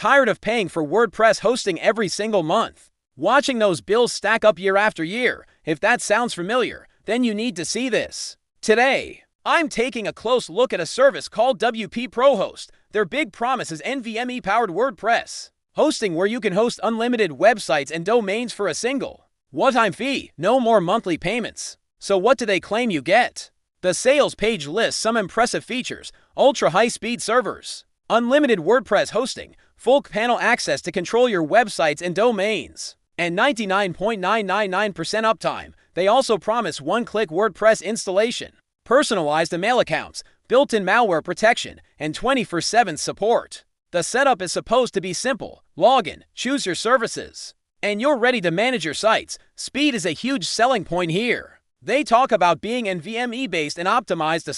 Tired of paying for WordPress hosting every single month? Watching those bills stack up year after year? If that sounds familiar, then you need to see this. Today, I'm taking a close look at a service called ProHost. Their big promise is NVMe-powered WordPress hosting, where you can host unlimited websites and domains for a single one-time fee. No more monthly payments. So what do they claim you get? The sales page lists some impressive features: ultra-high-speed servers, unlimited WordPress hosting, full panel access to control your websites and domains, and 99.999% uptime. They also promise one-click WordPress installation, personalized email accounts, built-in malware protection, and 24/7 support. The setup is supposed to be simple. Log in, choose your services, and you're ready to manage your sites. Speed is a huge selling point here. They talk about being NVMe-based and optimized to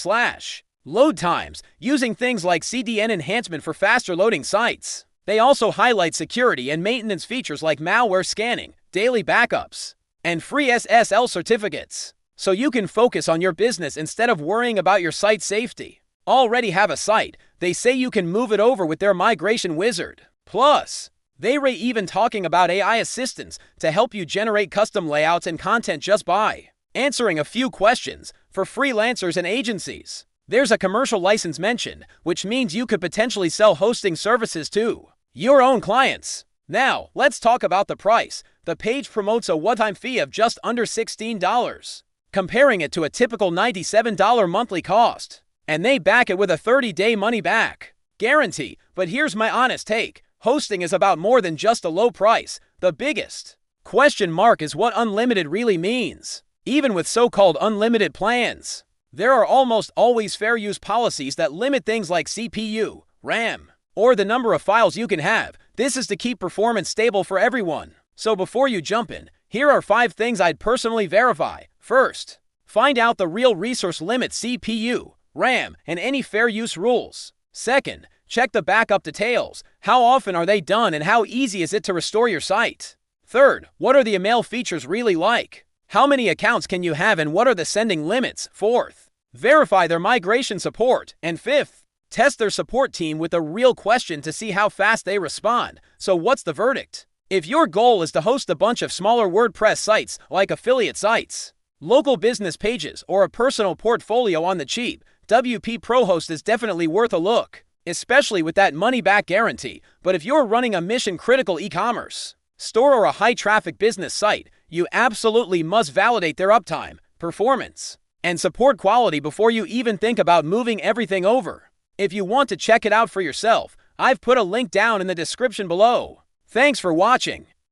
load times, using things like CDN enhancement for faster loading sites. They also highlight security and maintenance features like malware scanning, daily backups, and free SSL certificates, so you can focus on your business instead of worrying about your site safety. Already have a site? They say you can move it over with their migration wizard. Plus, they're even talking about AI assistants to help you generate custom layouts and content just by answering a few questions for freelancers and agencies. There's a commercial license mentioned, which means you could potentially sell hosting services to your own clients. Now, let's talk about the price. The page promotes a one-time fee of just under $16, comparing it to a typical $97 monthly cost. And they back it with a 30-day money-back guarantee. But here's my honest take. Hosting is about more than just a low price. The biggest question mark is what unlimited really means. Even with so-called unlimited plans, there are almost always fair use policies that limit things like CPU, RAM, or the number of files you can have. This is to keep performance stable for everyone. So before you jump in, here are 5 things I'd personally verify. First, find out the real resource limit: CPU, RAM, and any fair use rules. Second, check the backup details. How often are they done and how easy is it to restore your site? Third, what are the email features really like? How many accounts can you have and what are the sending limits? Fourth, verify their migration support. And fifth, test their support team with a real question to see how fast they respond. So what's the verdict? If your goal is to host a bunch of smaller WordPress sites like affiliate sites, local business pages, or a personal portfolio on the cheap, ProHost is definitely worth a look, especially with that money-back guarantee. But if you're running a mission-critical e-commerce store or a high-traffic business site, you absolutely must validate their uptime, performance, and support quality before you even think about moving everything over. If you want to check it out for yourself, I've put a link down in the description below. Thanks for watching.